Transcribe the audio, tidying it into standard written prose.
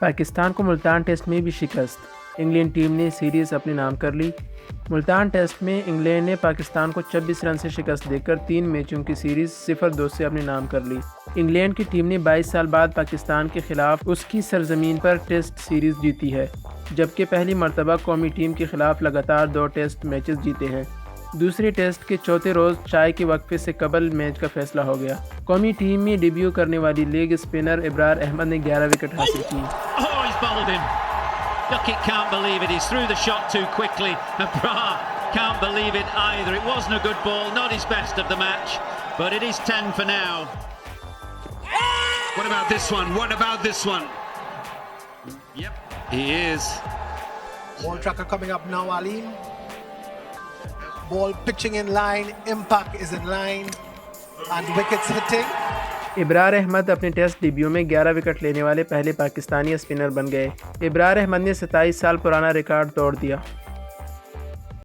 پاکستان کو ملتان ٹیسٹ میں بھی شکست، انگلینڈ ٹیم نے سیریز اپنے نام کر لی۔ ملتان ٹیسٹ میں انگلینڈ نے پاکستان کو 26 رن سے شکست دے کر 3 میچوں کی سیریز 0-2 سے اپنے نام کر لی۔ انگلینڈ کی ٹیم نے 22 سال بعد پاکستان کے خلاف اسکی سرزمین پر ٹیسٹ سیریز جیتی ہے، جبکہ پہلی مرتبہ قومی ٹیم کے خلاف لگاتار 2 ٹیسٹ میچز جیتے ہیں۔ دوسرے ٹیسٹ کے چوتھے روز چائے کے وقفے سے قبل میچ کا فیصلہ ہو گیا۔ قومی ٹیم میں ڈیبیو کرنے والی لیگ اسپنر ابرار احمد نے 11 وکٹ حاصل کی۔ Duckett can't believe it, he's through the shot too quickly. Abrar can't believe it either. It wasn't a good ball, not his best of the match, but it is 10 for now. What about this one? What about this one? Yep, he is. Ball tracker coming up now, Alim. Ball pitching in line, impact is in line, and wickets hitting. ابرار احمد اپنے test debut میں 11 wicket لینے والے پہلے Pakistani spinner بن گئے۔ ابرار احمد نے 27 سال پرانا record توڑ دیا۔